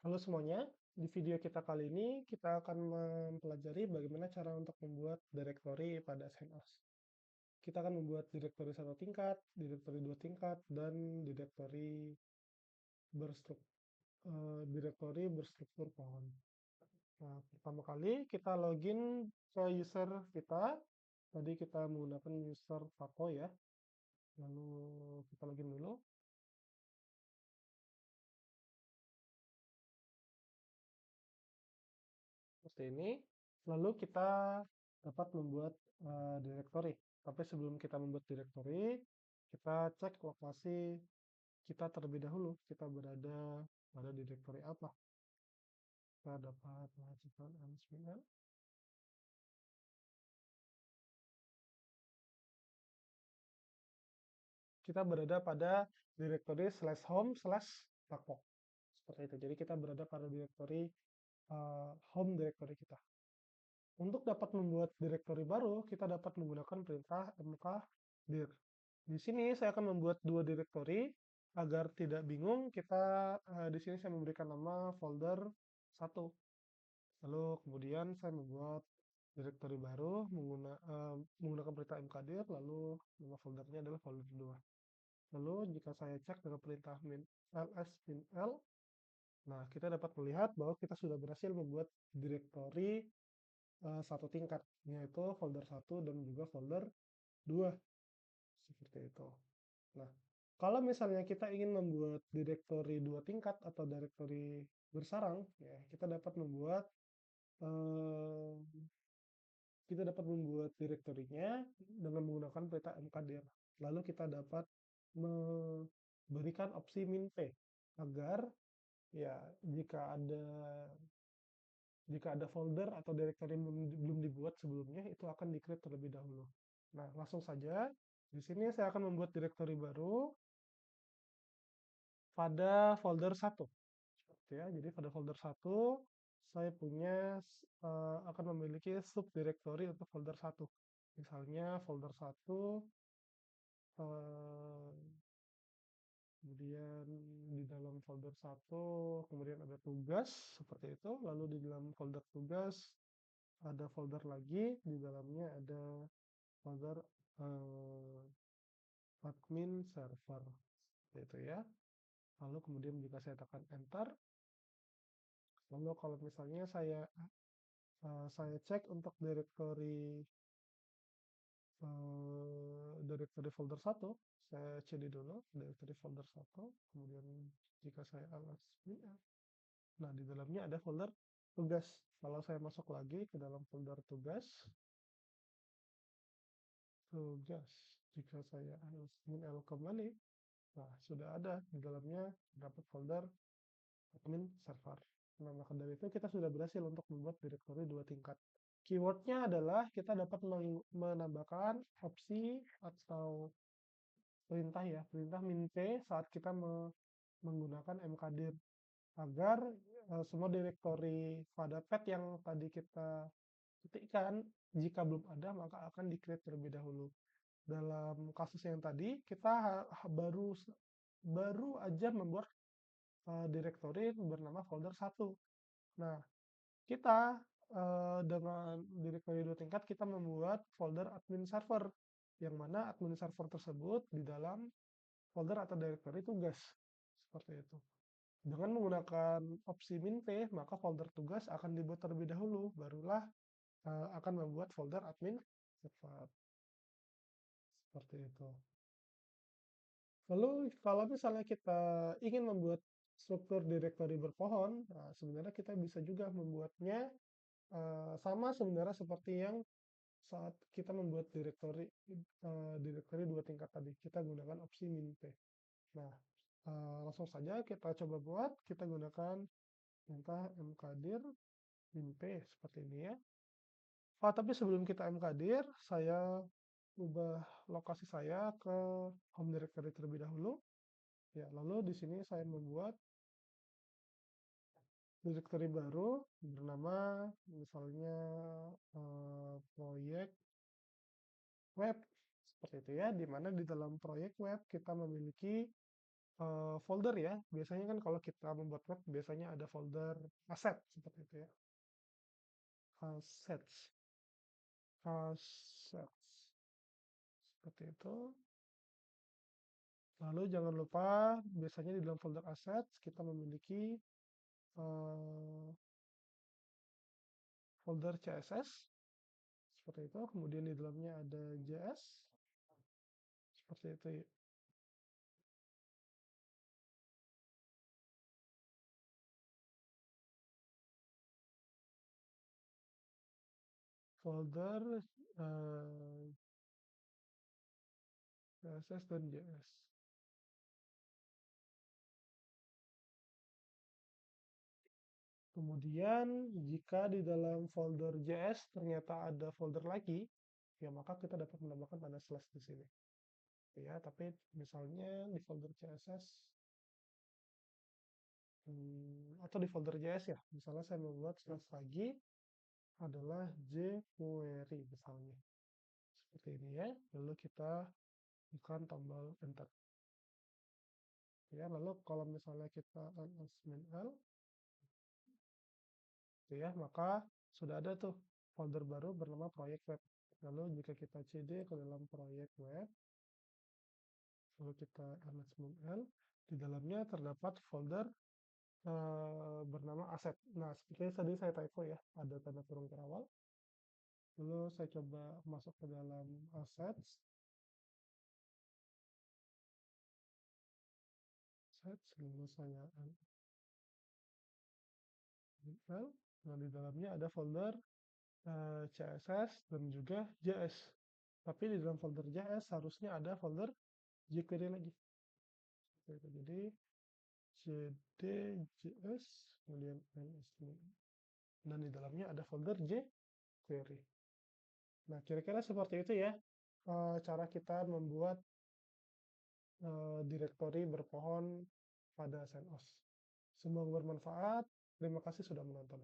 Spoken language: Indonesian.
Halo semuanya, di video kita kali ini kita akan mempelajari bagaimana cara untuk membuat direktori pada CentOS. Kita akan membuat direktori satu tingkat, direktori dua tingkat, dan direktori berstruktur pohon. Nah, pertama kali kita login ke user kita. Tadi kita menggunakan user Tato ya. Lalu kita login dulu. Seperti ini. Lalu kita dapat membuat direktori. Tapi sebelum kita membuat direktori, kita cek lokasi kita terlebih dahulu. Kita berada pada direktori apa. Kita dapat menghasilkan Ansible. Kita berada pada direktori /home/takpok. Seperti itu. Jadi kita berada pada direktori home direktori kita. Untuk dapat membuat direktori baru, kita dapat menggunakan perintah mkdir. Di sini saya akan membuat dua direktori agar tidak bingung. Di sini saya memberikan nama folder 1. Lalu kemudian saya membuat direktori baru menggunakan perintah mkdir, lalu nama foldernya adalah folder 2. Lalu jika saya cek dengan perintah ls-l, nah kita dapat melihat bahwa kita sudah berhasil membuat direktori satu tingkat, yaitu folder 1 dan juga folder 2. Seperti itu. Nah, kalau misalnya kita ingin membuat direktori dua tingkat atau direktori bersarang, ya, eh, kita dapat membuat direktorinya dengan menggunakan perintah mkdir. Lalu kita dapat memberikan opsi min-p agar ya jika ada folder atau direktori yang belum dibuat sebelumnya, itu akan di-create terlebih dahulu. Nah, langsung saja. Di sini saya akan membuat direktori baru pada folder 1. Ya, jadi pada folder 1, saya akan memiliki subdirektori untuk folder 1. Misalnya folder 1, eh, kemudian di dalam folder 1, kemudian ada tugas, seperti itu. Lalu di dalam folder tugas, ada folder lagi, di dalamnya ada folder eh, admin server, seperti itu ya. Lalu kemudian jika saya tekan enter, lalu kalau misalnya saya cek untuk direktori folder 1, saya cd dulu direktori folder 1, kemudian jika saya ls, nah di dalamnya ada folder tugas. Kalau saya masuk lagi ke dalam folder tugas, jika saya ls-l kembali, nah sudah ada di dalamnya dapat folder admin server. Nah, maka dari itu kita sudah berhasil untuk membuat direktori dua tingkat. Keywordnya adalah kita dapat menambahkan opsi atau perintah min-p saat kita menggunakan mkdir agar semua direktori pada pet yang tadi kita ketikkan, jika belum ada maka akan di-create terlebih dahulu. Dalam kasus yang tadi kita baru aja membuat direktori bernama folder 1. Nah, kita dengan direktori dua tingkat kita membuat folder admin server, yang mana admin server tersebut di dalam folder atau direktori tugas. Seperti itu. Dengan menggunakan opsi min-p, maka folder tugas akan dibuat terlebih dahulu, barulah akan membuat folder admin server. Seperti itu. Lalu kalau misalnya kita ingin membuat struktur direktori berpohon, nah sebenarnya kita bisa juga membuatnya sama sebenarnya seperti yang saat kita membuat direktori dua tingkat tadi. Kita gunakan opsi min-p. Nah, langsung saja kita coba buat. Kita gunakan perintah mkdir min-p seperti ini ya. Tapi sebelum kita mkdir, saya ubah lokasi saya ke home directory terlebih dahulu. Ya, lalu di sini saya membuat direktori baru bernama misalnya proyek web, seperti itu ya, di mana di dalam proyek web kita memiliki folder ya. Biasanya kan kalau kita membuat web biasanya ada folder aset seperti itu ya. Assets, assets seperti itu. Lalu jangan lupa biasanya di dalam folder assets kita memiliki eh, folder CSS seperti itu. Kemudian di dalamnya ada JS seperti itu ya. Folder CSS dan JS. Kemudian jika di dalam folder JS ternyata ada folder lagi, ya maka kita dapat menambahkan tanda slash di sini. Ya, tapi misalnya di folder CSS atau di folder JS ya, misalnya saya membuat slash lagi adalah jQuery misalnya. Seperti ini ya, lalu kita tekan tombol enter. Ya, lalu kalau misalnya kita ls-l, ya, maka sudah ada tuh folder baru bernama proyek web. Lalu jika kita cd ke dalam proyek web, lalu kita ls-l, di dalamnya terdapat folder bernama aset. Nah, seperti tadi saya typo ya, ada tanda kurung terawal. Lalu saya coba masuk ke dalam assets, lalu saya file. Nah, di dalamnya ada folder CSS dan juga JS. Tapi di dalam folder JS harusnya ada folder jQuery lagi. Jadi cd js kemudian ls dan di dalamnya ada folder jQuery. Nah, kira-kira seperti itu ya cara kita membuat direktori berpohon pada CentOS. Semoga bermanfaat. Terima kasih sudah menonton.